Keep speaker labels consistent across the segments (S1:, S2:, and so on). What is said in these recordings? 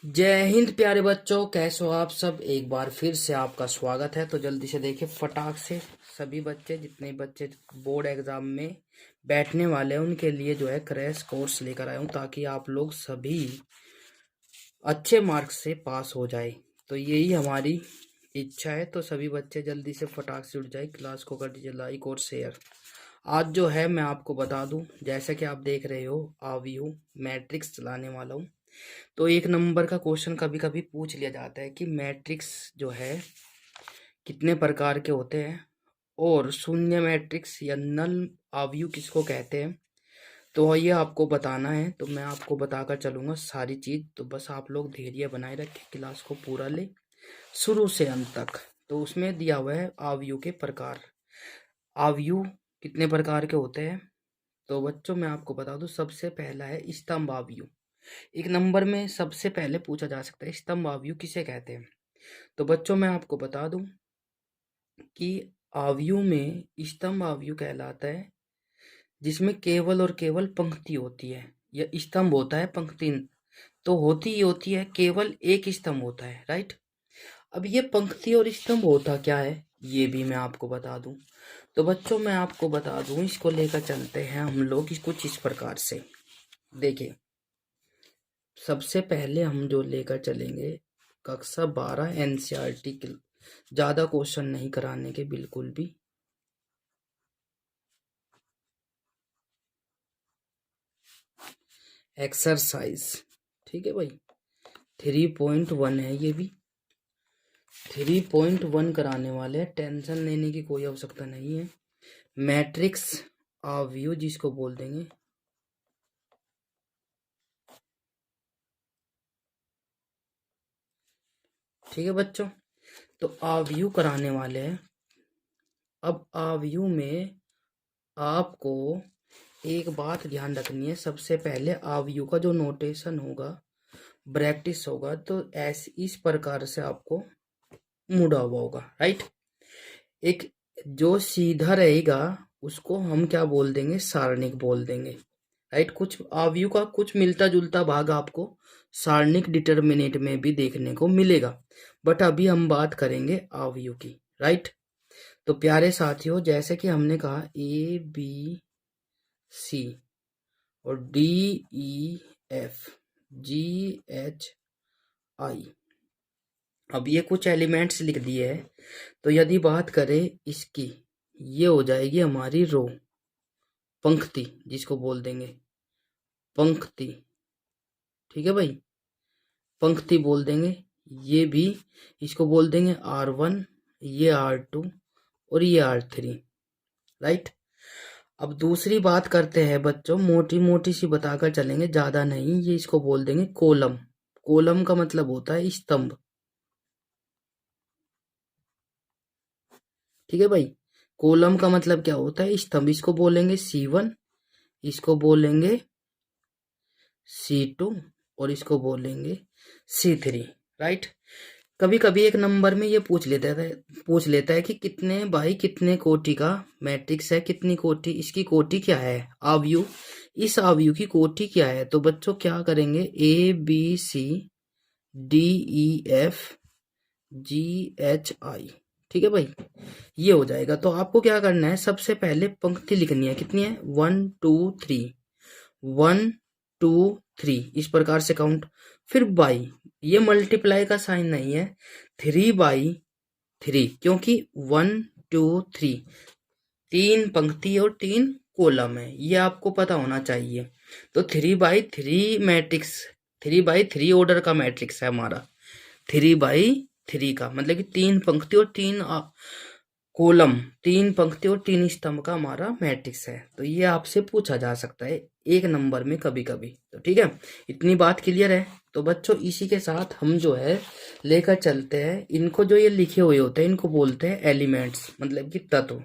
S1: जय हिंद प्यारे बच्चों, कैसे हो आप सब। एक बार फिर से आपका स्वागत है। तो जल्दी से देखिए, फटाक से सभी बच्चे, जितने बच्चे बोर्ड एग्जाम में बैठने वाले हैं उनके लिए जो है क्रैश कोर्स लेकर आया हूँ, ताकि आप लोग सभी अच्छे मार्क्स से पास हो जाए। तो यही हमारी इच्छा है। तो सभी बच्चे जल्दी से फटाक से उठ जाए, क्लास को कर दीजिए लाइक और शेयर। आज जो है मैं आपको बता दूं, जैसे कि आप देख रहे हो आव्यू मैट्रिक्स चलाने वाला हूँ। तो एक नंबर का क्वेश्चन कभी कभी पूछ लिया जाता है कि मैट्रिक्स जो है कितने प्रकार के होते हैं, और शून्य मैट्रिक्स या नल आव्यू किसको कहते हैं। तो ये आपको बताना है, तो मैं आपको बताकर चलूंगा सारी चीज। तो बस आप लोग धैर्य बनाए रखें, क्लास को पूरा ले शुरू से अंत तक। तो उसमें दिया हुआ है आव्यू के प्रकार। आव्यू कितने प्रकार के होते हैं, तो बच्चों मैं आपको बता दूं। सबसे पहला है स्तंभ आव्यू। एक नंबर में सबसे पहले पूछा जा सकता है स्तंभ आव्यू किसे कहते हैं। तो बच्चों मैं आपको बता दूं कि आव्यू में स्तंभ आव्यू कहलाता है जिसमें केवल और केवल पंक्ति होती है। यह स्तंभ होता है, पंक्ति तो होती ही होती है, केवल एक स्तंभ होता है, राइट। अब ये पंक्ति और स्तंभ होता क्या है ये भी मैं आपको बता दूं। तो बच्चों मैं आपको बता दूं, इसको लेकर चलते हैं हम लोग कुछ इस प्रकार से। देखिए, सबसे पहले हम जो लेकर चलेंगे कक्षा 12 एनसीईआरटी के, ज्यादा क्वेश्चन नहीं कराने के बिल्कुल भी। एक्सरसाइज, ठीक है भाई, 3.1 है ये भी। 3.1 कराने वाले हैं, टेंशन लेने की कोई आवश्यकता नहीं है। मैट्रिक्स आव्यू जिसको बोल देंगे, ठीक है बच्चों। तो आव्यू कराने वाले हैं। अब आव्यू में आपको एक बात ध्यान रखनी है। सबसे पहले आव्यू का जो नोटेशन होगा, ब्रैकेट्स होगा, तो ऐसे इस प्रकार से आपको मुड़ा हुआ होगा, राइट। एक जो सीधा रहेगा उसको हम क्या बोल देंगे, सारणिक बोल देंगे, राइट। कुछ आव्यू का कुछ मिलता जुलता भाग आपको सारणिक डिटर्मिनेंट में भी देखने को मिलेगा, बट अभी हम बात करेंगे आव्यू की, राइट। तो प्यारे साथियों, जैसे कि हमने कहा ए बी सी और D E F G H आई, अब ये कुछ एलिमेंट्स लिख दिए हैं। तो यदि बात करें इसकी, ये हो जाएगी हमारी रो, पंक्ति जिसको बोल देंगे पंक्ति, ठीक है भाई, पंक्ति बोल देंगे। ये भी इसको बोल देंगे R1, ये R2 और ये R3, राइट। अब दूसरी बात करते हैं बच्चों, मोटी मोटी सी बताकर चलेंगे, ज्यादा नहीं। ये इसको बोल देंगे कॉलम। कॉलम का मतलब होता है स्तंभ, ठीक है भाई। कॉलम का मतलब क्या होता है, स्तंभ। इसको बोलेंगे C1, इसको बोलेंगे C2 और इसको बोलेंगे C3, राइट। कभी कभी एक नंबर में ये पूछ लेता है कि कितने बाई कितने कोटि का मैट्रिक्स है, कितनी कोटि, इसकी कोटि क्या है, आव्यू, इस आव्यू की कोटि क्या है। तो बच्चों क्या करेंगे, A B C D E F G H I, ठीक है भाई, ये हो जाएगा। तो आपको क्या करना है, सबसे पहले पंक्ति लिखनी है। कितनी है, 1 2 3, 1 2 3, इस प्रकार से काउंट। फिर बाई, ये मल्टीप्लाई का साइन नहीं है, 3/3, क्योंकि 1 2 3 तीन पंक्ति और तीन कॉलम है, ये आपको पता होना चाहिए। तो 3/3 मैट्रिक्स, 3/3 ऑर्डर का मैट्रिक्स है हमारा। 3/3 का मतलब कि तीन पंक्ति और तीन कॉलम, तीन पंक्ति और तीन स्तंभ का हमारा मैट्रिक्स है। तो ये आपसे पूछा जा सकता है एक नंबर में कभी कभी। तो ठीक है, इतनी बात क्लियर है। तो बच्चों इसी के साथ हम जो है लेकर चलते हैं, इनको जो ये लिखे हुए होते हैं इनको बोलते हैं एलिमेंट्स, मतलब कि तत्व।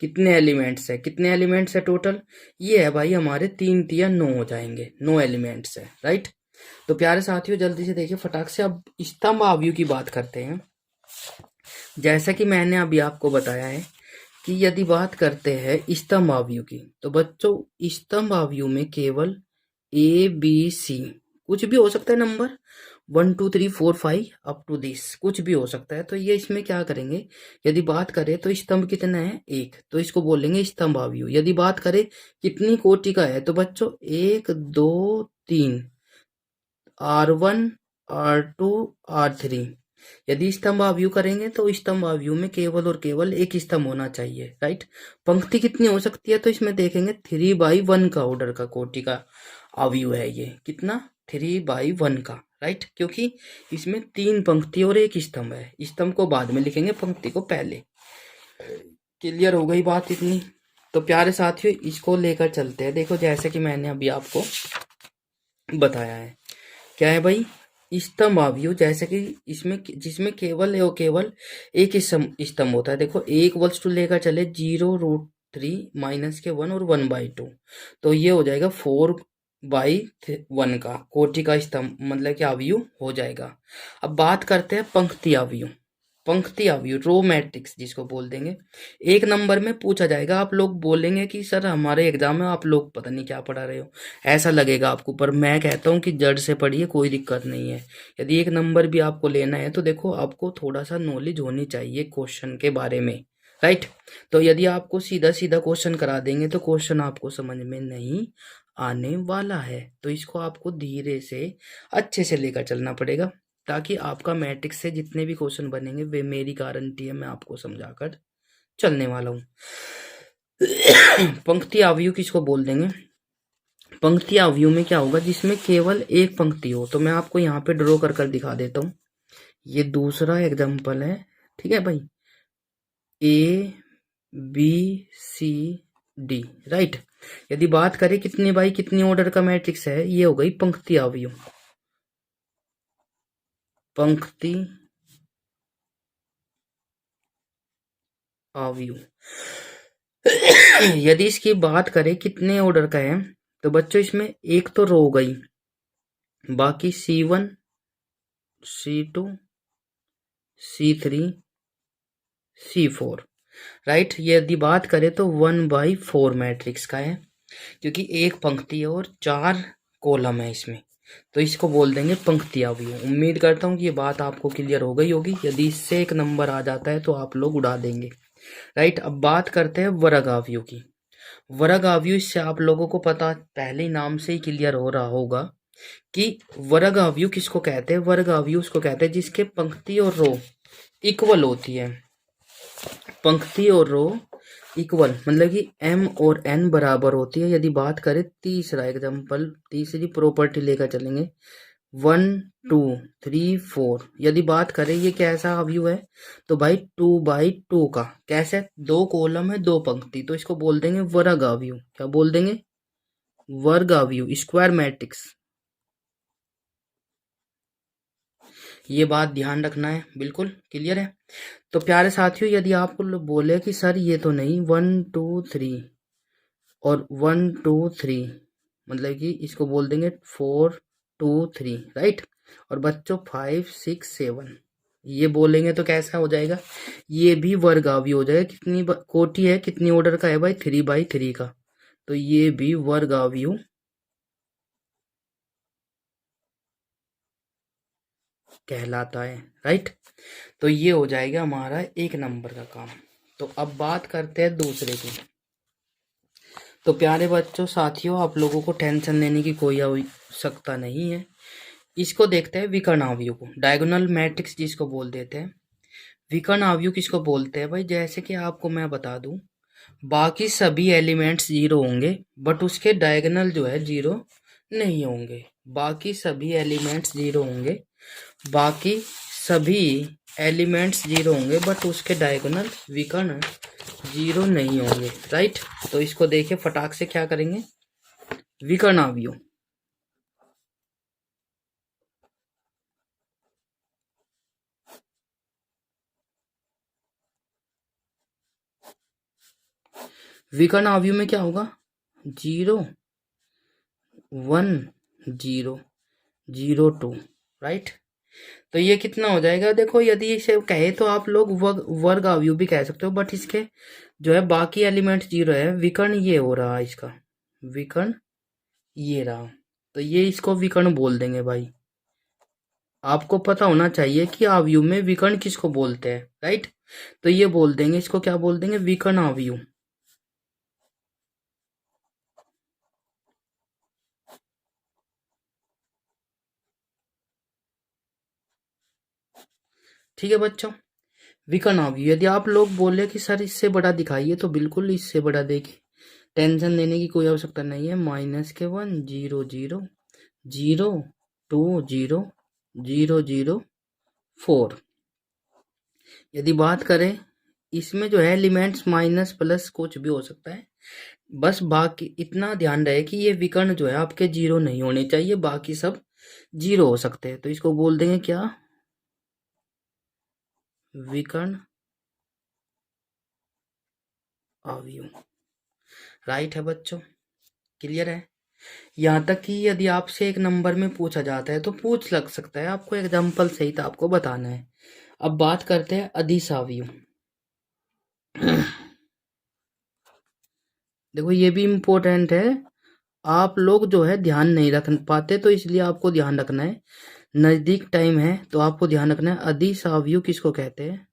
S1: कितने एलिमेंट्स है, कितने एलिमेंट्स है टोटल, ये है भाई हमारे 3 3 9 हो जाएंगे, 9 एलिमेंट्स है, राइट। तो प्यारे साथियों जल्दी से देखिए फटाक से, अब स्तंभ आव्यूह की बात करते हैं। जैसा कि मैंने अभी आपको बताया है कि यदि बात करते हैं स्तंभ आव्यूह की, तो बच्चों स्तंभ आव्यूह में केवल ए बी सी कुछ भी हो सकता है नंबर, 1 2 3 4 5 अप टू दिस कुछ भी हो सकता है। तो ये इसमें क्या करेंगे, यदि बात करें तो स्तंभ कितना है, एक, तो इसको बोलेंगे स्तंभ अवयव। यदि बात करें कितनी कोटि का है, तो बच्चों 1 2 3, R1 R2 R3। यदि स्तंभ अवयव करेंगे तो स्तंभ अवयव में केवल और केवल एक स्तंभ होना चाहिए, राइट। पंक्ति कितनी हो सकती है, तो इसमें देखेंगे 3/1 का ऑर्डर का कोटि का अवयव है ये, कितना, 3/1 का, राइट, क्योंकि इसमें 3 पंक्ति और एक स्तंभ है। स्तंभ को बाद में लिखेंगे, पंक्ति को पहले। क्लियर हो गई बात इतनी। तो प्यारे साथियों इसको लेकर चलते हैं। देखो जैसे कि मैंने अभी आपको बताया है, क्या है भाई, स्तंभ अवयव, जैसे कि इसमें जिसमें केवल और केवल एक स्तंभ होता है। देखो 1 टू लेकर चले 0√3 -1 और 1/2, तो ये हो जाएगा 4/1 का कोटि का स्तंभ, मतलब कि अवयव हो जाएगा। अब बात करते हैं पंक्ति अवयव। पंक्ति अवयव, रो मैट्रिक्स जिसको बोल देंगे, एक नंबर में पूछा जाएगा। आप लोग बोलेंगे कि सर हमारे एग्जाम में आप लोग पता नहीं क्या पढ़ा रहे हो, ऐसा लगेगा आपको, पर मैं कहता हूँ कि जड़ से पढ़िए, कोई दिक्कत नहीं है। यदि एक नंबर भी आपको लेना है तो देखो आपको थोड़ा सा नॉलेज होनी चाहिए क्वेश्चन के बारे में, राइट। तो यदि आपको सीधा सीधा क्वेश्चन करा देंगे तो क्वेश्चन आपको समझ में नहीं आने वाला है। तो इसको आपको धीरे से अच्छे से लेकर चलना पड़ेगा, ताकि आपका मैट्रिक्स से जितने भी क्वेश्चन बनेंगे वे मेरी गारंटी है, मैं आपको समझाकर चलने वाला हूँ। पंक्ति अवयव किसको बोल देंगे, पंक्ति अवयव में क्या होगा, जिसमें केवल एक पंक्ति हो। तो मैं आपको यहाँ पे ड्रॉ कर कर दिखा देता हूँ। ये दूसरा एग्जाम्पल है, ठीक है भाई, ABCD, राइट। यदि बात करें कितने बाई कितने ऑर्डर का मैट्रिक्स है, ये हो गई पंक्ति अवयव। पंक्ति अवयव। यदि इसकी बात करें कितने ऑर्डर का है, तो बच्चों इसमें एक तो रो गई, बाकी C1 C2 C3 C4, right. यदि बात करें तो 1/4 मैट्रिक्स का है, क्योंकि एक पंक्ति है और 4 कॉलम है इसमें, तो इसको बोल देंगे पंक्ति अवयव। उम्मीद करता हूँ कि ये बात आपको क्लियर हो गई होगी। यदि इससे एक नंबर आ जाता है तो आप लोग उड़ा देंगे, राइट। अब बात करते हैं वर्ग अवयव की। वर्ग अवयव, इससे आप लोगों को पता पहले ही नाम से ही क्लियर हो रहा होगा कि वर्ग अवयव किसको कहते हैं। वर्ग अवयव उसको कहते हैं जिसके पंक्ति और रो इक्वल होती है। पंक्ति और रो इक्वल मतलब कि m और n बराबर होती है। यदि बात करें तीसरा एग्जाम्पल, तीसरी प्रॉपर्टी लेकर चलेंगे, 1 2 3 4। यदि बात करें ये कैसा अवयव है, तो भाई 2/2 का, कैसे, 2 कॉलम है 2 पंक्ति, तो इसको बोल देंगे वर्ग अवयव। क्या बोल देंगे, वर्ग अवयव, स्क्वायर मैट्रिक्स। ये बात ध्यान रखना है, बिल्कुल क्लियर है। तो प्यारे साथियों यदि आपको बोले कि सर ये तो नहीं 1 2 3 और 1 2 3, मतलब कि इसको बोल देंगे 4 2 3, राइट। और बच्चों 5 6 7 ये बोलेंगे तो कैसा हो जाएगा, ये भी वर्ग अवयव हो जाएगा। कितनी कोटि है, कितनी ऑर्डर का है भाई, 3/3 का, तो ये भी वर्ग अवयव कहलाता है, राइट। तो ये हो जाएगा हमारा एक नंबर का काम। तो अब बात करते हैं दूसरे की। तो प्यारे बच्चों साथियों, आप लोगों को टेंशन लेने की कोई आवश्यकता नहीं है। इसको देखते हैं विकर्ण अवयव को, डायगोनल मैट्रिक्स जिसको बोल देते हैं। विकर्ण अवयव किसको बोलते हैं भाई, जैसे कि आपको मैं बता दूं, बाकी सभी एलिमेंट्स 0 होंगे बट उसके डायगोनल जो है 0 नहीं होंगे। बाकी सभी एलिमेंट्स 0 होंगे, बाकी सभी एलिमेंट्स 0 होंगे बट उसके डायगोनल विकर्ण 0 नहीं होंगे, राइट। तो इसको देखिए फटाक से क्या करेंगे, विकर्ण अवयव। विकर्ण अवयव में क्या होगा, 0 1 0 0 2, राइट। तो ये कितना हो जाएगा, देखो यदि इसे कहे तो आप लोग वर्ग अवयव भी कह सकते हो, बट इसके जो है बाकी एलिमेंट 0 है। विकर्ण ये हो रहा है इसका, विकर्ण ये रहा, तो ये इसको विकर्ण बोल देंगे भाई। आपको पता होना चाहिए कि आव्यूह में विकर्ण किसको बोलते हैं, राइट। तो ये बोल देंगे, इसको क्या बोल देंगे, विकर्ण आव्यूह। ठीक है बच्चों, विकर्ण आव्यूह। यदि आप लोग बोले कि सर इससे बड़ा दिखाइए, तो बिल्कुल इससे बड़ा देखिए, टेंशन लेने की कोई आवश्यकता नहीं है। -1 0 0 0 2 0 0 0 4। यदि बात करें, इसमें जो है एलिमेंट्स माइनस प्लस कुछ भी हो सकता है, बस बाकी इतना ध्यान रहे कि ये विकर्ण जो है आपके जीरो नहीं होने चाहिए, बाकी सब जीरो हो सकते हैं। तो इसको बोल देंगे क्या, विकर्ण आव्यूह। राइट है बच्चों, क्लियर है। यहाँ तक कि यदि आपसे एक नंबर में पूछा जाता है तो पूछ लग सकता है, आपको एग्जाम्पल सहित आपको बताना है। अब बात करते हैं अदिश आव्यूह। देखो ये भी इम्पोर्टेंट है, आप लोग जो है ध्यान नहीं रख पाते, तो इसलिए आपको ध्यान रखना है, नजदीक टाइम है तो आपको ध्यान रखना है। अदिश आव्यूह किसको कहते हैं,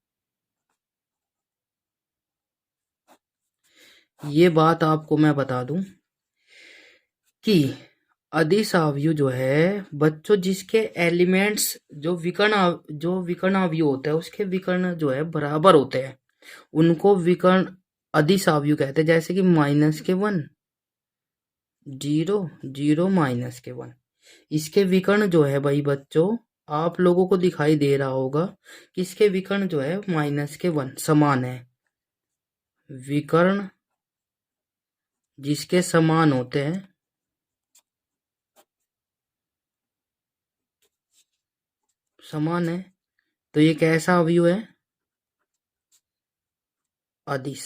S1: ये बात आपको मैं बता दूं कि अदिश आव्यूह जो है बच्चों, जिसके एलिमेंट्स जो विकर्ण आव्यूह होता है उसके विकर्ण जो है बराबर होते हैं, उनको विकर्ण अदिश आव्यूह कहते हैं। जैसे कि -1 0 0 -1, इसके विकर्ण जो है भाई बच्चों, आप लोगों को दिखाई दे रहा होगा कि इसके विकर्ण जो है -1 समान है। विकर्ण जिसके समान होते हैं, समान है, तो ये कैसा अवयव है, अदिश।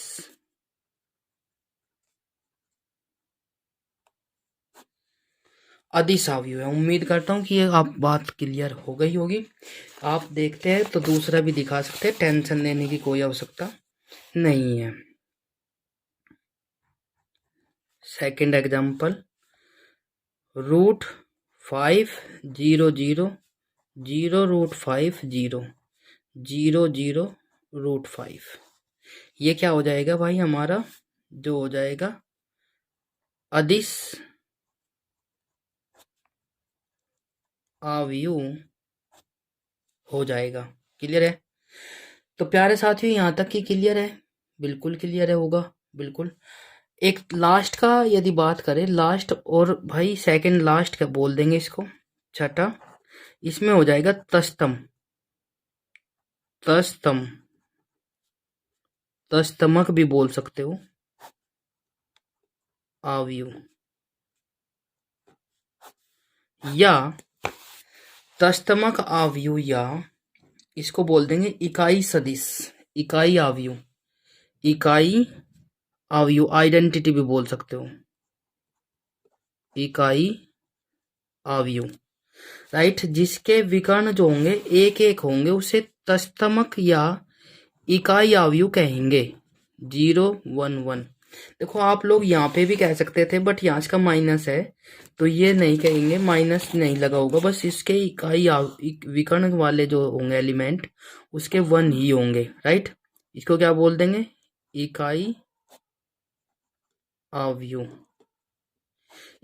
S1: अदिश अवयव है। उम्मीद करता हूँ कि ये आप बात क्लियर हो गई होगी। आप देखते हैं तो दूसरा भी दिखा सकते हैं, टेंशन लेने की कोई आवश्यकता नहीं है। Second example, √5 0 0 0 √5 0 0 0 √5। ये क्या हो जाएगा भाई, हमारा जो हो जाएगा अदिश अवयव हो जाएगा। क्लियर है। तो प्यारे साथियों, यहाँ तक की क्लियर है, बिल्कुल क्लियर है, होगा बिल्कुल। एक लास्ट का यदि बात करें, लास्ट और भाई सेकंड लास्ट का बोल देंगे इसको, छठा, इसमें हो जाएगा तस्तम, तस्तम, तस्तमक भी बोल सकते हो, अवयव, या तस्तमक अवयव, या इसको बोल देंगे इकाई सदिश, इकाई अवयव, इकाई अवयव, आइडेंटिटी भी बोल सकते हो, इकाई अवयव। राइट, जिसके विकर्ण जो होंगे एक एक होंगे उसे तस्तमक या इकाई अवयव कहेंगे। 0 1 1। देखो आप लोग यहाँ पे भी कह सकते थे, बट यहाँ इसका माइनस है तो ये नहीं कहेंगे, माइनस नहीं लगा होगा, बस इसके इकाई विकर्ण वाले जो होंगे एलिमेंट उसके 1 ही होंगे। राइट, इसको क्या बोल देंगे, इकाई अवयव।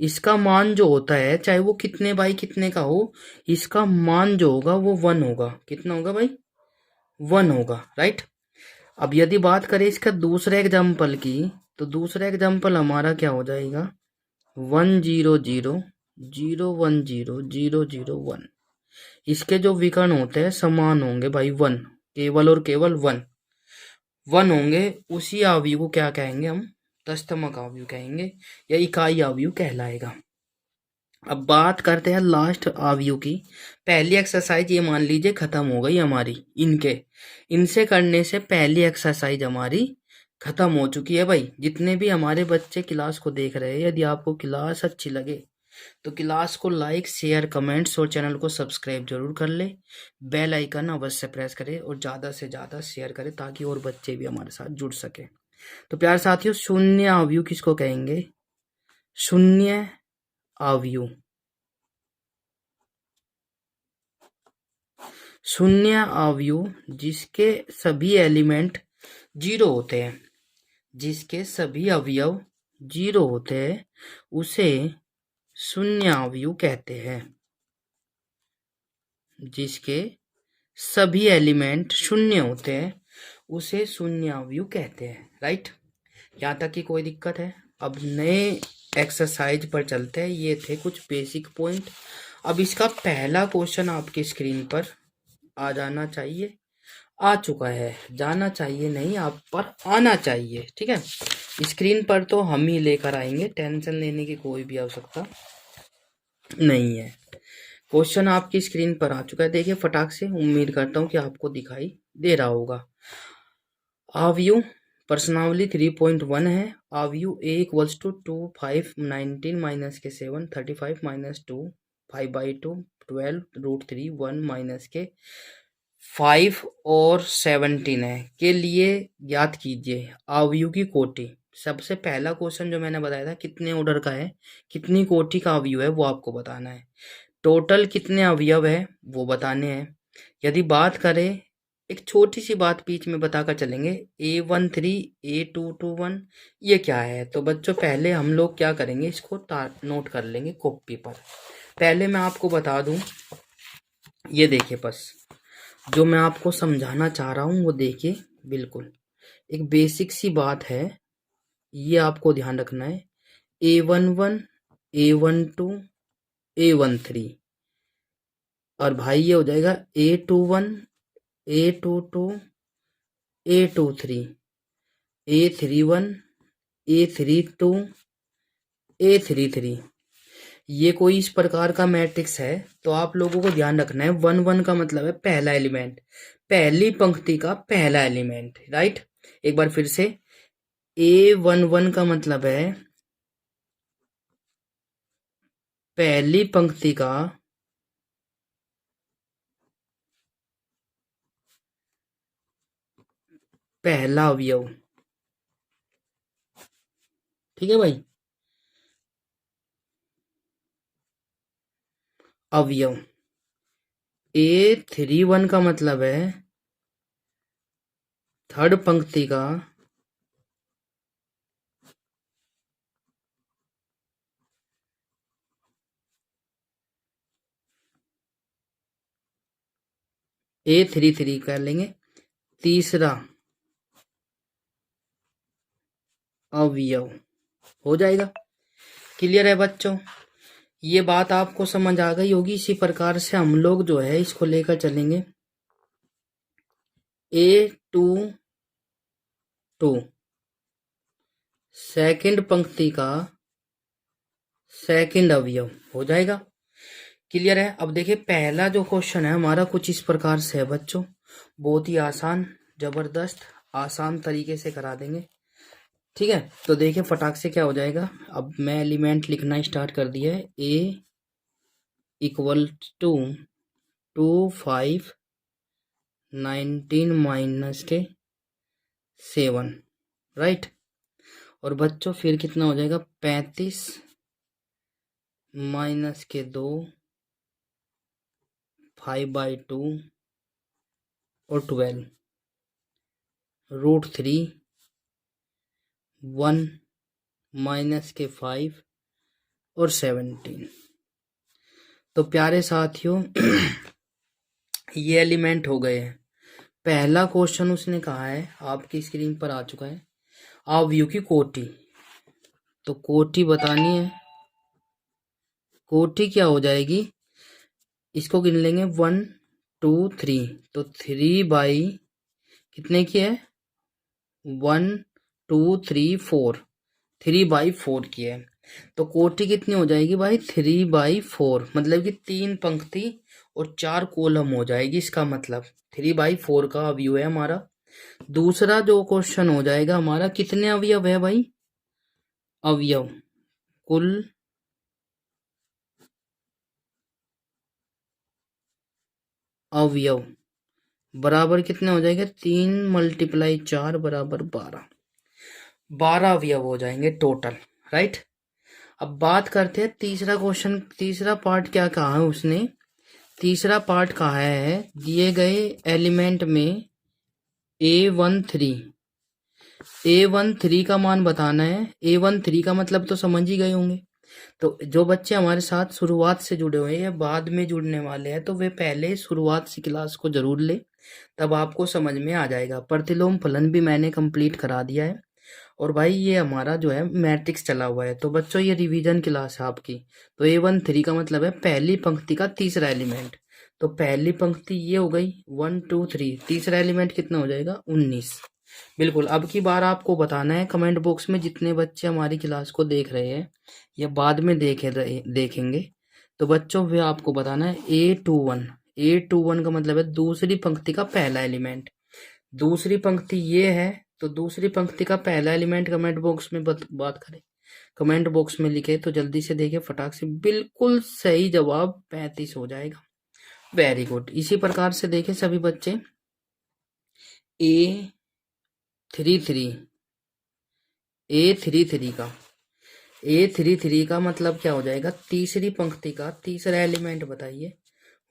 S1: इसका मान जो होता है, चाहे वो कितने बाई कितने का हो, इसका मान जो होगा वो 1 होगा। कितना होगा भाई, 1 होगा। राइट, अब यदि बात करें इसका दूसरे एग्जाम्पल की, तो दूसरा एग्जाम्पल हमारा क्या हो जाएगा, 1 0 0 0 1 0 0 0 1। इसके जो विकर्ण होते हैं समान होंगे भाई, 1, केवल और केवल 1 होंगे। उसी अवयव को क्या कहेंगे हम, तस्तमक अवयव कहेंगे, या इकाई अवयव कहलाएगा। अब बात करते हैं लास्ट अवयव की। पहली एक्सरसाइज ये मान लीजिए खत्म हो गई हमारी, इनसे करने से पहली एक्सरसाइज हमारी खत्म हो चुकी है भाई। जितने भी हमारे बच्चे क्लास को देख रहे हैं, यदि आपको क्लास अच्छी लगे तो क्लास को लाइक शेयर कमेंट्स और चैनल को सब्सक्राइब जरूर कर ले, बेल आइकन अवश्य प्रेस करें और ज़्यादा से ज़्यादा शेयर करें ताकि और बच्चे भी हमारे साथ जुड़ सके। तो प्यार साथियों, शून्य अवयव किसको कहेंगे, शून्य अवयव, शून्य अवयव जिसके सभी एलिमेंट जीरो होते हैं, जिसके सभी अवयव जीरो होते हैं उसे शून्य अवयव कहते हैं। जिसके सभी एलिमेंट शून्य होते हैं उसे शून्य अवयव कहते हैं। राइट, यहाँ तक की कोई दिक्कत है? अब नए एक्सरसाइज पर चलते हैं। ये थे कुछ बेसिक पॉइंट। अब इसका पहला क्वेश्चन आपकी स्क्रीन पर आ जाना चाहिए, आ चुका है, जाना चाहिए नहीं, आप पर आना चाहिए। ठीक है, स्क्रीन पर तो हम ही लेकर आएंगे, टेंशन लेने की कोई भी आवश्यकता नहीं है। क्वेश्चन आपकी स्क्रीन पर आ चुका है, देखिए फटाक से, उम्मीद करता हूँ कि आपको दिखाई दे रहा होगा। अवयव प्रश्नावली 3.1 है। अवयव a इक्वल्स टू 2 5 19 माइनस के 7 35 माइनस 2 5/2 12 √3 1 माइनस के 5 और 17 है के लिए ज्ञात कीजिए अवयव की कोटि। सबसे पहला क्वेश्चन जो मैंने बताया था कितने ऑर्डर का है, कितनी कोटि का अवयव है वो आपको बताना है। टोटल कितने अवयव है वो बताने हैं। यदि बात करें, एक छोटी सी बात बीच में बताकर चलेंगे, A13 A221 ये क्या है? तो बच्चों पहले हम लोग क्या करेंगे, इसको नोट कर लेंगे कॉपी पर। पहले मैं आपको बता दूं, ये देखिए, बस जो मैं आपको समझाना चाह रहा हूँ वो देखिए, बिल्कुल एक बेसिक सी बात है, ये आपको ध्यान रखना है। A11 A12 A13 और भाई ये हो जाएगा A21 A22 A23 A31 A32 A33। ये कोई इस प्रकार का मैट्रिक्स है, तो आप लोगों को ध्यान रखना है 1 1 का मतलब है पहला एलिमेंट, पहली पंक्ति का पहला एलिमेंट। राइट, एक बार फिर से, A11 का मतलब है पहली पंक्ति का पहला अवयव। ठीक है भाई, अवयव। A31 का मतलब है थर्ड पंक्ति का A33 कर लेंगे, तीसरा अवयव हो जाएगा। क्लियर है बच्चों? ये बात आपको समझ आ गई होगी। इसी प्रकार से हम लोग जो है इसको लेकर चलेंगे। A22 सेकंड पंक्ति का सेकंड अवयव हो जाएगा। क्लियर है? अब देखिए पहला जो क्वेश्चन है हमारा कुछ इस प्रकार से है बच्चों, बहुत ही आसान, जबरदस्त आसान तरीके से करा देंगे। ठीक है, तो देखिए फटाक से क्या हो जाएगा। अब मैं एलिमेंट लिखना स्टार्ट कर दिया है। A इक्वल टू 2 5 19 माइनस के 7। राइट, और बच्चों फिर कितना हो जाएगा, 35 माइनस के 2 5/2 और 12 √3 1 माइनस के 5 और 17। तो प्यारे साथियों ये एलिमेंट हो गए हैं। पहला क्वेश्चन उसने कहा है, आपकी स्क्रीन पर आ चुका है, अवयव की कोटि। तो कोटि बतानी है, कोटि क्या हो जाएगी, इसको गिन लेंगे 1 2 3, तो 3 बाई कितने की है, 1 2 3 4, 3/4 की है। तो कोटि कितनी हो जाएगी भाई, 3/4, मतलब कि 3 पंक्ति और 4 कॉलम हो जाएगी। इसका मतलब 3/4 का अवयव है हमारा। दूसरा जो क्वेश्चन हो जाएगा हमारा, कितने अवयव है भाई, अवयव कुल अवयव बराबर कितने हो जाएंगे, 3 × 4 बराबर 12, 12 अवयव हो जाएंगे टोटल। राइट, अब बात करते हैं तीसरा क्वेश्चन, तीसरा पार्ट क्या कहा है उसने, तीसरा पार्ट कहाँ है, दिए गए एलिमेंट में A13 का मान बताना है। A13 का मतलब तो समझ ही गए होंगे। तो जो बच्चे हमारे साथ शुरुआत से जुड़े हुए हैं या बाद में जुड़ने वाले हैं, तो वे पहले शुरुआत से क्लास को जरूर ले, तब आपको समझ में आ जाएगा। प्रतिलोम फलन भी मैंने कंप्लीट करा दिया है। और भाई ये हमारा जो है मैट्रिक्स चला हुआ है। तो बच्चों ये रिवीजन क्लास है आपकी। तो A13 का मतलब है पहली पंक्ति का तीसरा एलिमेंट। तो पहली पंक्ति ये हो गई 1 2 3, तीसरा एलिमेंट कितना हो जाएगा 19। बिल्कुल। अब की बार आपको बताना है कमेंट बॉक्स में, जितने बच्चे हमारी क्लास को देख रहे हैं या बाद में देखेंगे, तो बच्चों वे आपको बताना है A21 का मतलब है दूसरी पंक्ति का पहला एलिमेंट। दूसरी पंक्ति ये है, तो दूसरी पंक्ति का पहला एलिमेंट कमेंट बॉक्स में बात करें, कमेंट बॉक्स में लिखे तो जल्दी से देखे फटाक से। बिल्कुल सही जवाब 35 हो जाएगा। Very good. इसी प्रकार से देखें सभी बच्चे, A33 का मतलब क्या हो जाएगा, तीसरी पंक्ति का तीसरा एलिमेंट बताइए।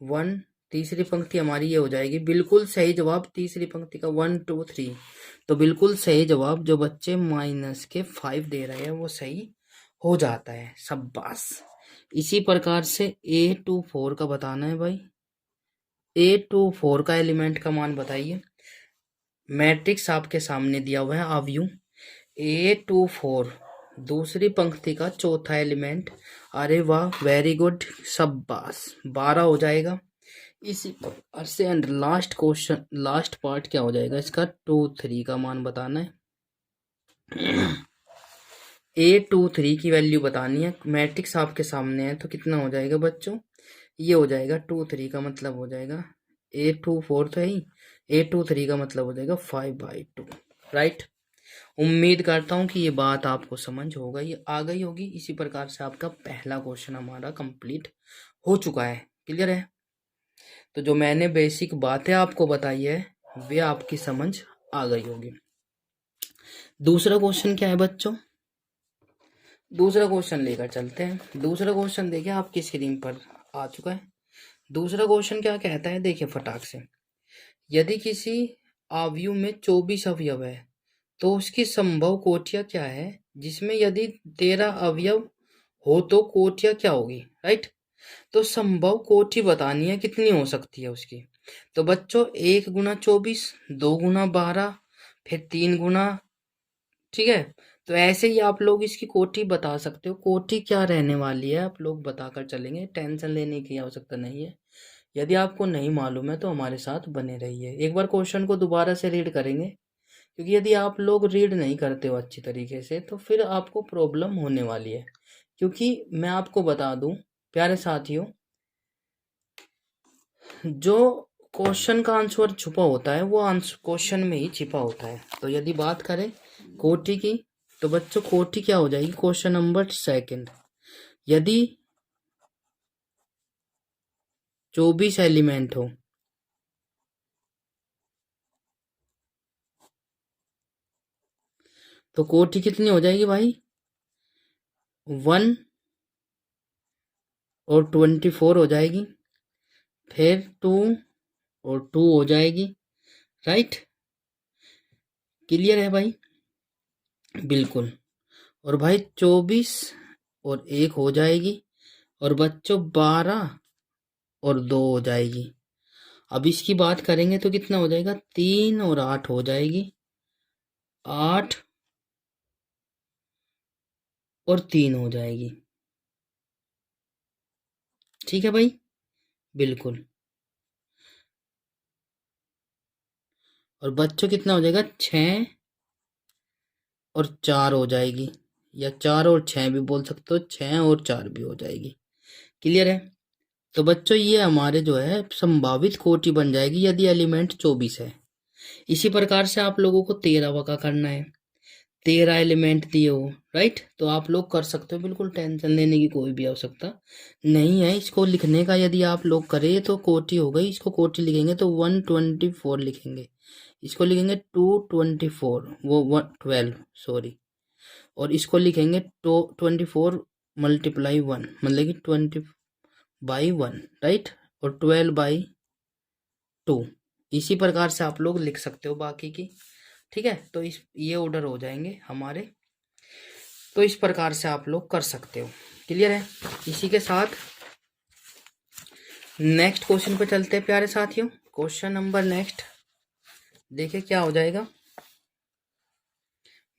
S1: 1, तीसरी पंक्ति हमारी ये हो जाएगी। बिल्कुल सही जवाब, तीसरी पंक्ति का 1 2 3। तो बिल्कुल सही जवाब जो बच्चे -5 दे रहे हैं वो सही हो जाता है। शाबाश। इसी प्रकार से A24 का बताना है भाई। A24 का एलिमेंट का मान बताइए। मैट्रिक्स आपके सामने दिया हुआ है अवयव। A24 दूसरी पंक्ति का चौथा एलिमेंट। अरे वाह, वेरी गुड, शाबाश। 12 हो जाएगा। इसी प्रकार से and last question, last part क्या हो जाएगा इसका, 2 3 का मान बताना है। A23 की वैल्यू बतानी है। मैट्रिक्स आपके सामने है तो कितना हो जाएगा बच्चों, ये हो जाएगा 2 3 का मतलब हो जाएगा A24 तो ही, A23 का मतलब हो जाएगा 5/2। राइट। उम्मीद करता हूँ कि ये बात आपको समझ होगा, ये आ गई होगी। इसी प्रकार से आपका पहला क्वेश्चन हमारा कंप्लीट हो चुका है। क्लियर है। तो जो मैंने बेसिक बातें आपको बताई है वे आपकी समझ आ गई होगी। दूसरा क्वेश्चन क्या है बच्चों, दूसरा क्वेश्चन लेकर चलते हैं। दूसरा क्वेश्चन देखिए आपकी स्क्रीन पर आ चुका है। दूसरा क्वेश्चन क्या कहता है, देखिए फटाक से। यदि किसी अवयव में 24 अवयव है तो उसकी संभव कोटियां क्या है, जिसमें यदि 13 अवयव हो तो कोटियां क्या होगी। राइट। तो संभव कोटि बतानी है कितनी हो सकती है उसकी। तो बच्चों 1 × 24, 2 × 12, फिर 3 गुना, ठीक है। तो ऐसे ही आप लोग इसकी कोटि बता सकते हो। कोटि क्या रहने वाली है आप लोग बताकर चलेंगे, टेंशन लेने की आवश्यकता नहीं है। यदि आपको नहीं मालूम है तो हमारे साथ बने रहिए। एक बार क्वेश्चन को दोबारा से रीड करेंगे, क्योंकि यदि आप लोग रीड नहीं करते हो अच्छी तरीके से तो फिर आपको प्रॉब्लम होने वाली है। क्योंकि मैं आपको बता दूं प्यारे साथियों, जो क्वेश्चन का आंसर छुपा होता है वो आंसर क्वेश्चन में ही छिपा होता है। तो यदि बात करें कोटि की, तो बच्चों कोटि क्या हो जाएगी, क्वेश्चन नंबर सेकंड। यदि 24 एलिमेंट हो तो कोटि कितनी हो जाएगी भाई, 1 और 24 हो जाएगी, फिर 2 और 2 हो जाएगी। राइट। क्लियर है भाई। बिल्कुल। और भाई 24 और 1 हो जाएगी, और बच्चों 12 और 2 हो जाएगी। अब इसकी बात करेंगे तो कितना हो जाएगा, 3 और 8 हो जाएगी, 8 और 3 हो जाएगी। ठीक है भाई। बिल्कुल। और बच्चों कितना हो जाएगा, 6 और 4 हो जाएगी, या 4 और 6 भी बोल सकते हो, 6 और 4 भी हो जाएगी। क्लियर है। तो बच्चों ये हमारे जो है संभावित कोटि बन जाएगी यदि एलिमेंट 24 है। इसी प्रकार से आप लोगों को 13वां का करना है। 13 एलिमेंट दिए हो, राइट। तो आप लोग कर सकते हो, बिल्कुल टेंशन लेने की कोई भी आवश्यकता नहीं है। इसको लिखने का यदि आप लोग करें तो कोटि हो गई, इसको कोटि लिखेंगे तो 124 लिखेंगे, इसको लिखेंगे 224, वो 12 सॉरी, और इसको लिखेंगे तो 24 × 1 मतलब कि 20/1, राइट। और 12/2। इसी प्रकार से आप लोग लिख सकते हो बाकी की। ठीक है, तो ये ऑर्डर हो जाएंगे हमारे। तो इस प्रकार से आप लोग कर सकते हो। क्लियर है? इसी के साथ नेक्स्ट क्वेश्चन पे चलते हैं प्यारे साथियों। क्वेश्चन नंबर नेक्स्ट देखिए क्या हो जाएगा।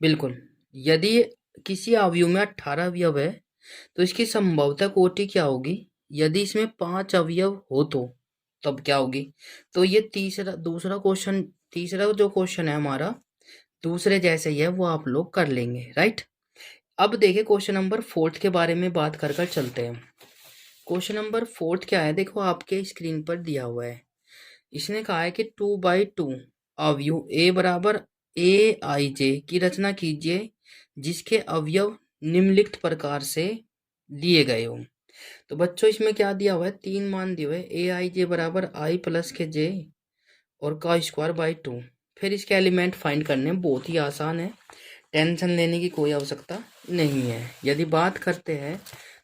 S1: बिल्कुल, यदि किसी अवयव में 18 अवयव है तो इसकी संभवतः कोटि क्या होगी? यदि इसमें 5 अवयव हो तो तब क्या होगी? तो ये तीसरा जो क्वेश्चन है हमारा दूसरे जैसे ही है, वो आप लोग कर लेंगे। राइट, अब देखिए क्वेश्चन नंबर 4 के बारे में बात कर कर चलते हैं। क्वेश्चन नंबर 4 क्या है, देखो आपके स्क्रीन पर दिया हुआ है। इसने कहा है कि 2/2 अवयव ए बराबर ए आई जे की रचना कीजिए जिसके अवयव निम्नलिखित प्रकार से दिए गए हो। तो बच्चों इसमें क्या दिया हुआ है, 3 मान दिए हुए, ए आई जे बराबर आई प्लस के जे और का स्क्वायर बाई 2। फिर इसके एलिमेंट फाइंड करने बहुत ही आसान है, टेंशन लेने की कोई आवश्यकता नहीं है। यदि बात करते हैं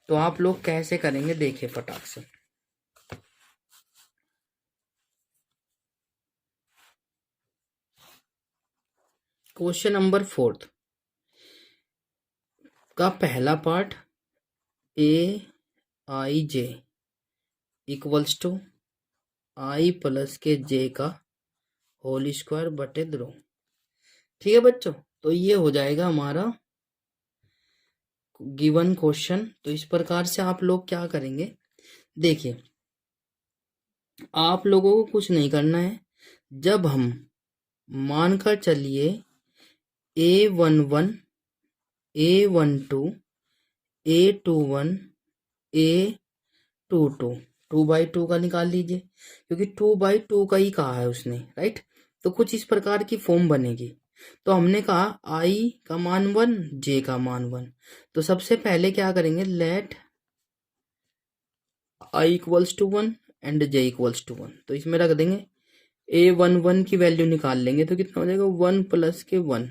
S1: तो आप लोग कैसे करेंगे, देखिए फटाक से। क्वेश्चन नंबर 4 का पहला part A I J equals to I plus K J का होल स्क्वायर बटे 2। ठीक है बच्चों, तो ये हो जाएगा हमारा गिवन क्वेश्चन। तो इस प्रकार से आप लोग क्या करेंगे, देखिए आप लोगों को कुछ नहीं करना है। जब हम मानकर चलिए A11 A12 A21 A22 2/2 का निकाल लीजिए, क्योंकि 2/2 का ही कहा है उसने। राइट, तो कुछ इस प्रकार की फॉर्म बनेगी। तो हमने कहा आई का मान 1 जे का मान 1। तो सबसे पहले क्या करेंगे, let I equals to 1 and J equals to 1। तो इसमें रख देंगे A11 की वैल्यू निकाल लेंगे तो कितना हो जाएगा, 1 प्लस के 1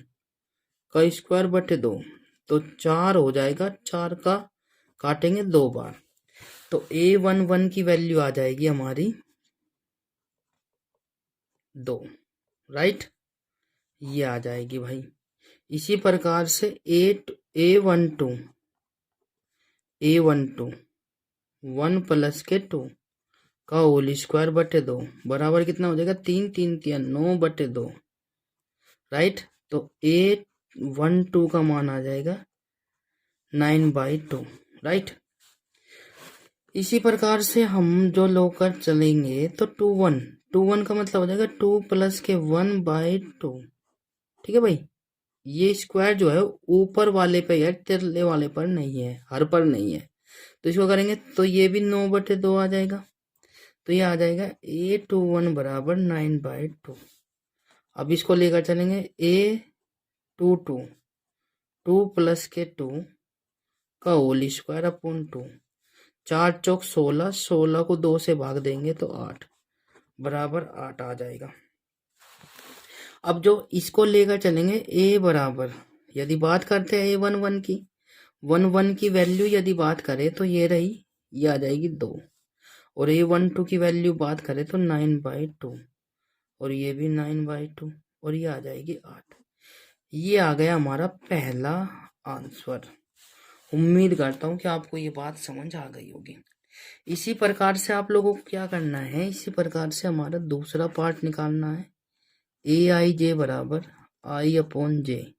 S1: का स्क्वायर बटे 2। तो 4 हो जाएगा, 4 का काटेंगे 2 बार। तो A11 की वैल्यू आ जाएगी हमारी 2। राइट, ये आ जाएगी भाई। इसी प्रकार से A12 1 प्लस के 2 का होल स्क्वायर बटे 2 बराबर कितना हो जाएगा, 3 3 3 9 बटे 2। राइट, तो A12 का मान आ जाएगा 9/2। राइट, इसी प्रकार से हम जो लोग कर चलेंगे तो 2 1 का मतलब हो जाएगा 2 प्लस के 1/2। ठीक है भाई, ये स्क्वायर जो है ऊपर वाले पे है, तिरले वाले पर नहीं है, हर पर नहीं है। तो इसको करेंगे तो ये भी 9/2 आ जाएगा। तो ये आ जाएगा A21 बराबर 9/2। अब इसको लेकर चलेंगे A22 2 प्लस के 2 का होल स्क्वायर अपॉन 2। 4 चौक 16, 16 को 2 से भाग देंगे तो 8 बराबर 8 आ जाएगा। अब जो इसको लेकर चलेंगे A बराबर, यदि बात करते हैं A11 की, 11 की वैल्यू यदि बात करें तो ये रही, ये आ जाएगी 2। और A12 की वैल्यू बात करें तो 9/2 और ये भी 9/2 और ये आ जाएगी 8। ये आ गया हमारा पहला आंसर। उम्मीद करता हूँ कि आपको ये बात समझ आ गई होगी। इसी प्रकार से आप लोगों को क्या करना है, इसी प्रकार से हमारा दूसरा पार्ट निकालना है। ए आई जे बराबर आई अपॉन जे।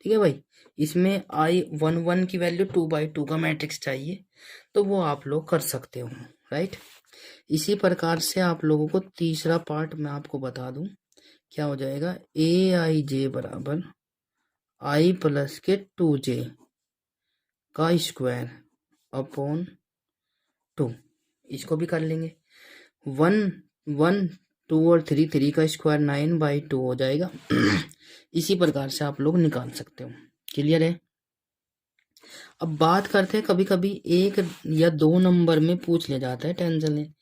S1: ठीक है भाई, इसमें I11 की वैल्यू 2/2 का मैट्रिक्स चाहिए, तो वो आप लोग कर सकते हो। राइट, इसी प्रकार से आप लोगों को तीसरा पार्ट मैं आपको बता दूं, क्या हो जाएगा, ए आई जे बराबर आई प्लस के 2J का स्क्वायर अपॉन 2। इसको भी कर लेंगे, 1 1 2 और 3 3 का स्क्वायर 9/2 हो जाएगा। इसी प्रकार से आप लोग निकाल सकते हो। क्लियर है? अब बात करते हैं, कभी कभी 1 या 2 नंबर में पूछ लिया जाता है, टेंशन लेने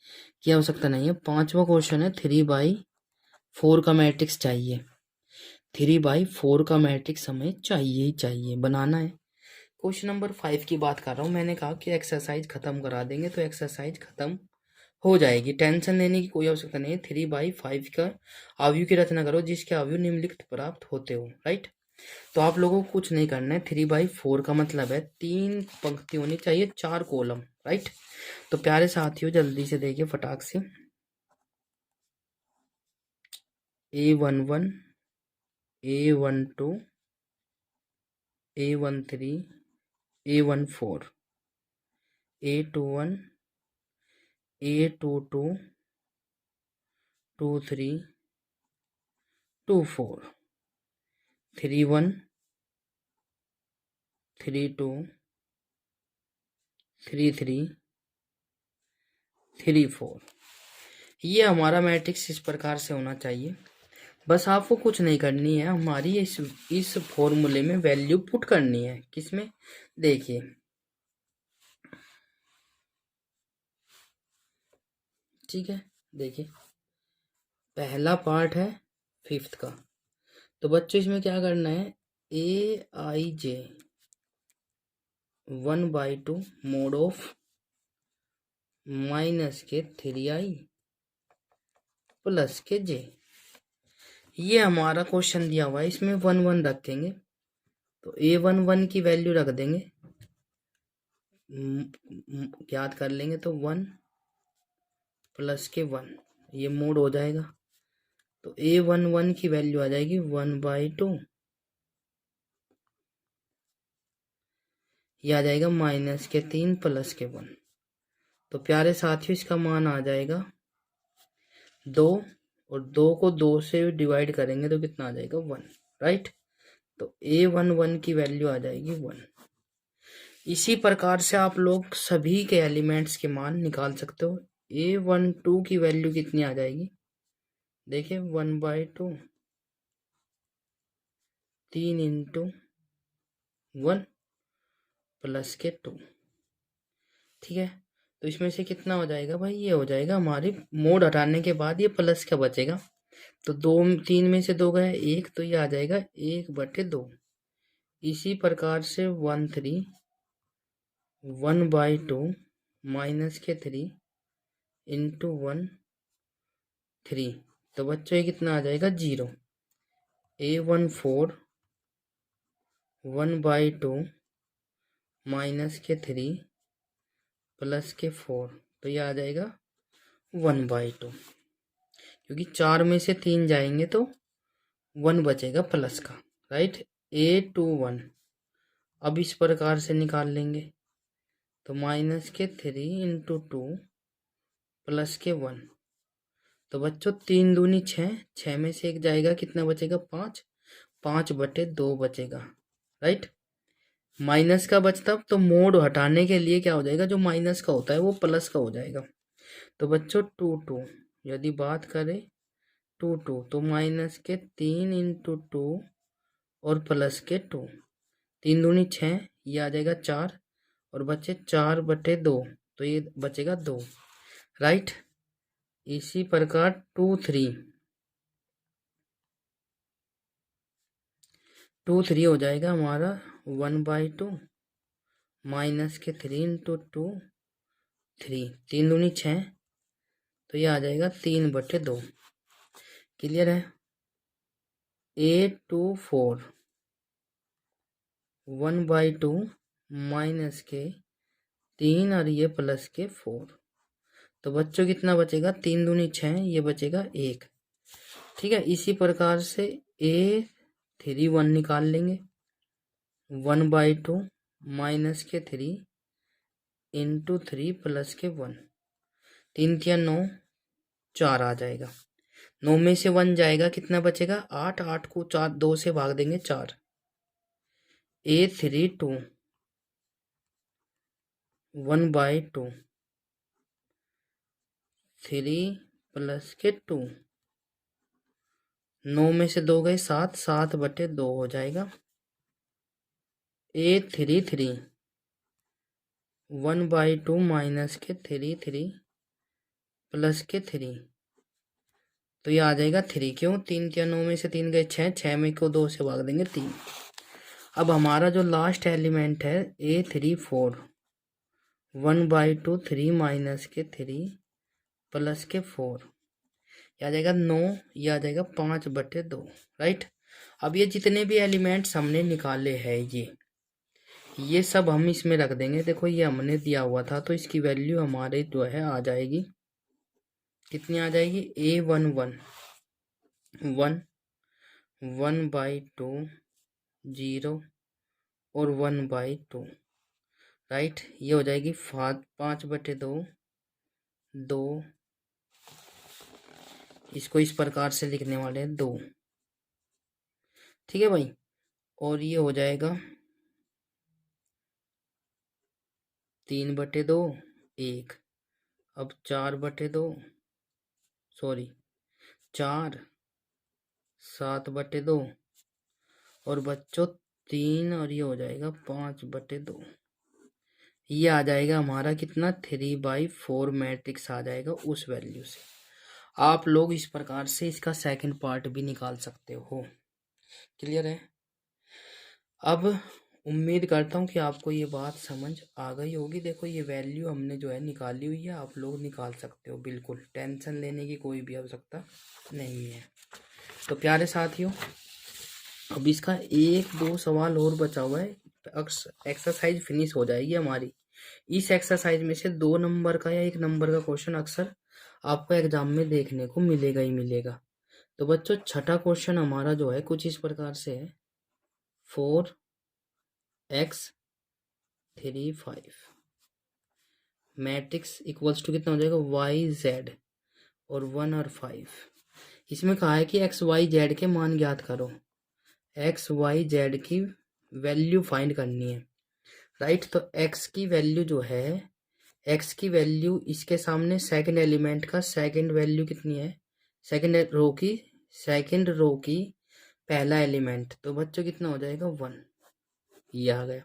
S1: की आवश्यकता नहीं है। 5वां क्वेश्चन है 3/4 का मैट्रिक्स चाहिए। 3/4 का मैट्रिक्स हमें चाहिए ही चाहिए, बनाना है। क्वेश्चन नंबर 5 की बात कर रहा हूँ। मैंने कहा कि एक्सरसाइज खत्म करा देंगे, तो एक्सरसाइज खत्म हो जाएगी, टेंशन लेने की कोई आवश्यकता नहीं है। 3/5 का अवयव की रचना करो जिसके अवयव निम्नलिखित प्राप्त होते हो, राइट। तो आप लोगों को कुछ नहीं करना है। 3/4 का मतलब है 3 पंक्ति होनी चाहिए, 4 कॉलम, राइट। तो प्यारे साथियों जल्दी से देखिए फटाक से, A11, A12, A13, A14, A21, A22, 23, 24, 31, 32, 33, 34। ये हमारा मैट्रिक्स इस प्रकार से होना चाहिए। बस आपको कुछ नहीं करनी है, हमारी इस फॉर्मूले में वैल्यू पुट करनी है। किसमें? देखिए ठीक है, देखिए पहला पार्ट है 5th का। तो बच्चों इसमें क्या करना है, Aij 1/2 मोड ऑफ माइनस के 3i प्लस के j। ये हमारा क्वेश्चन दिया हुआ है, इसमें 1 1 रखेंगे तो A11 की वैल्यू रख देंगे, याद कर लेंगे तो 1 प्लस के 1, ये मोड हो जाएगा। तो A11 की वैल्यू आ जाएगी 1/2, ये आ जाएगा माइनस के 3 प्लस के 1। तो प्यारे साथियों इसका मान आ जाएगा 2, और 2 को 2 से डिवाइड करेंगे तो कितना आ जाएगा 1, राइट। तो A11 की वैल्यू आ जाएगी 1। इसी प्रकार से आप लोग सभी के एलिमेंट्स के मान निकाल सकते हो। A12 की वैल्यू कितनी आ जाएगी, देखिए 1/2, 3 इंटू 1 प्लस के 2, ठीक है। तो इसमें से कितना हो जाएगा भाई, ये हो जाएगा हमारी मोड हटाने के बाद ये प्लस का बचेगा। तो 2 3 में से 2 गए 1, तो ये आ जाएगा 1/2। इसी प्रकार से 1/2 माइनस के 3 इंटू 1 3, तो बच्चों ये कितना आ जाएगा 0। A14 1/2 माइनस के 3 प्लस के 4, तो ये आ जाएगा 1/2, क्योंकि 4 में से 3 जाएंगे तो 1 बचेगा प्लस का, राइट। A21 अब इस प्रकार से निकाल लेंगे, तो माइनस के 3 इंटू 2 प्लस के 1। तो बच्चों 3 दूनी 6, 6 में से 1 जाएगा, कितना बचेगा 5, 5/2 बचेगा, राइट। माइनस का बचता, तो मोड हटाने के लिए क्या हो जाएगा, जो माइनस का होता है वो प्लस का हो जाएगा। तो बच्चों 2 यदि बात करें 2 तो माइनस के 3 इंटू 2 और प्लस के 2, 3 दूनी 6, ये आ जाएगा 4, और बचे 4/2, तो ये बचेगा 2, राइट। इसी प्रकार 2 3 हो जाएगा हमारा 1/2 माइनस के 3 इंटू 2 3, 3 दूनी 6, तो ये आ जाएगा 3/2। क्लियर है। A24 1/2 माइनस के 3 और ये प्लस के 4, तो बच्चों कितना बचेगा, 3 दूनी 6, ये बचेगा 1, ठीक है। इसी प्रकार से A31 निकाल लेंगे, 1/2 माइनस के 3 इंटू 3 प्लस के 1, 3 3 9, 4 आ जाएगा। 9 में से 1 जाएगा, कितना बचेगा 8, 8 को 2 से भाग देंगे 4। A32 1/2 3 प्लस के 2, 9 में से 2 गए 7, 7/2 हो जाएगा। A33 1/2 माइनस के 3 प्लस के 3, तो ये आ जाएगा 3, क्यों 3 क्या 9 में से 3 गए 6, 6 में को 2 से भाग देंगे 3। अब हमारा जो लास्ट एलिमेंट है A34 1/2 3 माइनस के 3 प्लस के 4, यह आ जाएगा 9, यह आ जाएगा 5/2, राइट। अब ये जितने भी एलिमेंट्स हमने निकाले हैं ये सब हम इसमें रख देंगे। देखो ये हमने दिया हुआ था, तो इसकी वैल्यू हमारे जो है आ जाएगी, कितनी आ जाएगी, A11 1/2 0 और 1/2, राइट। ये हो जाएगी 5/2 2, इसको इस प्रकार से लिखने वाले हैं 2, ठीक है भाई। और ये हो जाएगा 3/2 1, अब 4/2 सॉरी 4 7/2 और बच्चों 3, और ये हो जाएगा 5/2। ये आ जाएगा हमारा कितना, 3/4 मैट्रिक्स आ जाएगा उस वैल्यू से। आप लोग इस प्रकार से इसका सेकंड पार्ट भी निकाल सकते हो। क्लियर है। अब उम्मीद करता हूँ कि आपको ये बात समझ आ गई होगी। देखो ये वैल्यू हमने जो है निकाली हुई है, आप लोग निकाल सकते हो, बिल्कुल टेंशन लेने की कोई भी आवश्यकता नहीं है। तो प्यारे साथियों, अब इसका 1-2 सवाल और बचा हुआ है, एक्सरसाइज फिनिश हो जाएगी हमारी। इस एक्सरसाइज में से 2 नंबर का या 1 नंबर का क्वेश्चन अक्सर आपको एग्जाम में देखने को मिलेगा ही मिलेगा। तो बच्चों छठा क्वेश्चन हमारा जो है कुछ इस प्रकार से है, 4x 3 5 मैट्रिक्स इक्वल्स टू कितना हो जाएगा, YZ और 1 और 5। इसमें कहा है कि XYZ के मान ज्ञात करो, XYZ की वैल्यू फाइंड करनी है, राइट। तो x की वैल्यू जो है, x की वैल्यू इसके सामने सेकंड एलिमेंट का सेकंड वैल्यू कितनी है, सेकंड रो की पहला एलिमेंट, तो बच्चों कितना हो जाएगा 1, ये आ गया।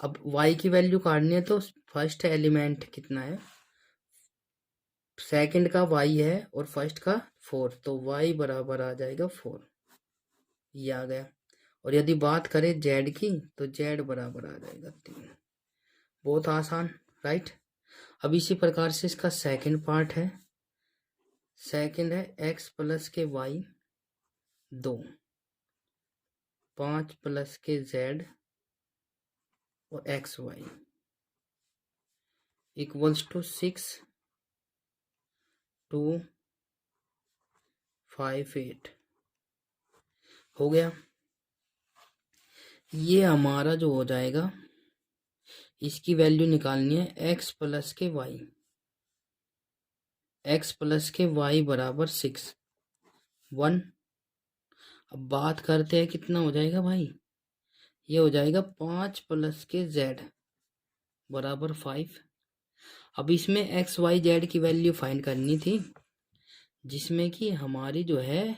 S1: अब y की वैल्यू काटनी है, तो फर्स्ट एलिमेंट कितना है, सेकंड का y है और फर्स्ट का 4, तो y बराबर आ जाएगा 4, ये आ गया। और यदि बात करें z की, तो z बराबर आ जाएगा 3। बहुत आसान, राइट। अब इसी प्रकार से इसका सेकंड पार्ट है, सेकंड है x प्लस के y 2, 5 प्लस के z और XY इक्वल्स टू 6 2 5 8 हो गया। ये हमारा जो हो जाएगा, इसकी वैल्यू निकालनी है x प्लस के y बराबर 6 1। अब बात करते हैं कितना हो जाएगा भाई, ये हो जाएगा 5 प्लस के z बराबर 5। अब इसमें XYZ की वैल्यू फाइंड करनी थी, जिसमें कि हमारी जो है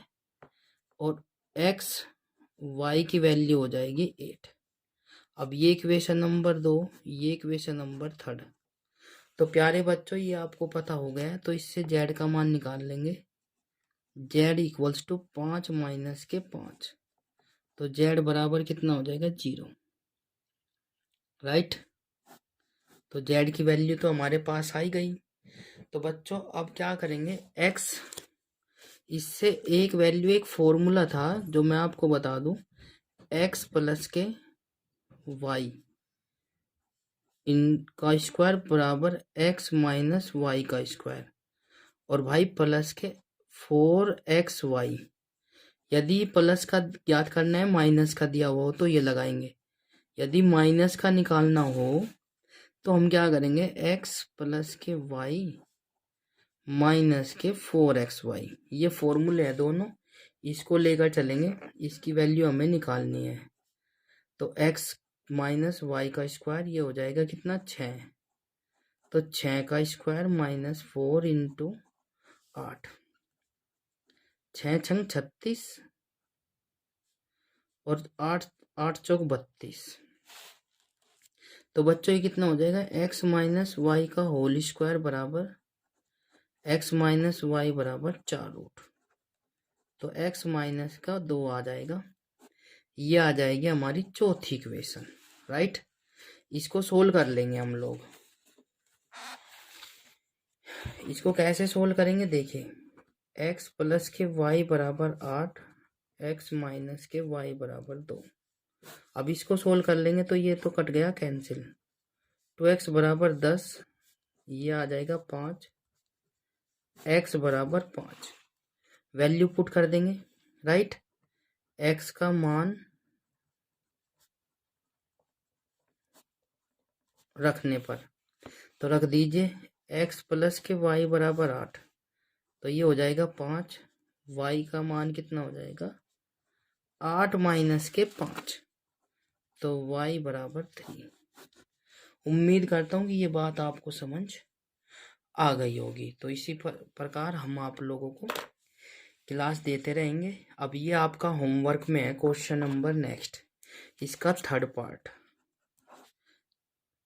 S1: और XY की वैल्यू हो जाएगी 8। अब ये इक्वेशन नंबर 2, ये इक्वेशन नंबर 3। तो प्यारे बच्चों ये आपको पता हो गया है, तो इससे z का मान निकाल लेंगे, z इक्वल्स टू 5 माइनस के 5, तो z बराबर कितना हो जाएगा 0, राइट। तो z की वैल्यू तो हमारे पास आई गई। तो बच्चों अब क्या करेंगे, x, इससे एक वैल्यू, एक फॉर्मूला था जो मैं आपको बता दूं, x प्लस के y इनका स्क्वायर बराबर x माइनस वाई का स्क्वायर, और भाई प्लस के 4xy। यदि प्लस का ज्ञात करना है, माइनस का दिया हुआ हो तो ये लगाएंगे, यदि माइनस का निकालना हो तो हम क्या करेंगे, x प्लस के y माइनस के 4xy, ये फॉर्मूले हैं दोनों, इसको लेकर चलेंगे, इसकी वैल्यू हमें निकालनी है। तो x माइनस वाई का स्क्वायर, ये हो जाएगा कितना 6, तो 6 का स्क्वायर माइनस 4 इंटू 8, 6 छंग 36 और 8 8 चौक 32। तो बच्चों ये कितना हो जाएगा, x माइनस वाई का होल स्क्वायर बराबर x माइनस वाई बराबर 4 रूट, तो x माइनस का 2 आ जाएगा। ये आ जाएगी हमारी चौथी इक्वेशन, राइट। इसको सोल्व कर लेंगे हम लोग। इसको कैसे सोल्व करेंगे देखिए, x प्लस के y बराबर 8, x माइनस के y बराबर 2। अब इसको सोल्व कर लेंगे तो ये तो कट गया कैंसिल, 2x बराबर 10, ये आ जाएगा 5, x बराबर 5। वैल्यू पुट कर देंगे, राइट। x का मान रखने पर तो रख दीजिए, x प्लस के y बराबर 8, तो ये हो जाएगा 5, y का मान कितना हो जाएगा 8 माइनस के 5, तो y बराबर 3। उम्मीद करता हूँ कि ये बात आपको समझ आ गई होगी। तो इसी प्रकार हम आप लोगों को क्लास देते रहेंगे। अब ये आपका होमवर्क में है क्वेश्चन नंबर नेक्स्ट, इसका थर्ड पार्ट,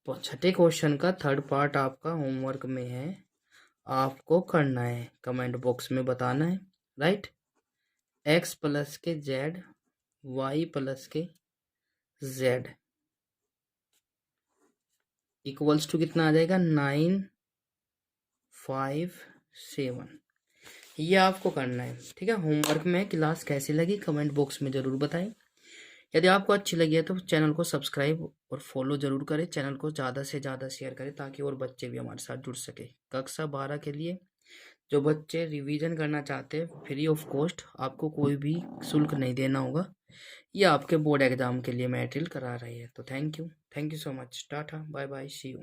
S1: तो छठे क्वेश्चन का थर्ड पार्ट आपका होमवर्क में है, आपको करना है, कमेंट बॉक्स में बताना है, राइट। x प्लस के z, y प्लस के z इक्वल्स टू कितना आ जाएगा 957। ये आपको करना है, ठीक है। होमवर्क में क्लास कैसी लगी कमेंट बॉक्स में ज़रूर बताएं। यदि आपको अच्छी लगी है तो चैनल को सब्सक्राइब और फॉलो जरूर करें, चैनल को ज़्यादा से ज़्यादा शेयर करें ताकि और बच्चे भी हमारे साथ जुड़ सके। कक्षा 12 के लिए जो बच्चे रिवीजन करना चाहते हैं, फ्री ऑफ कॉस्ट, आपको कोई भी शुल्क नहीं देना होगा, ये आपके बोर्ड एग्जाम के लिए मटेरियल करा रही है। तो thank you so much, tata bye bye, see you.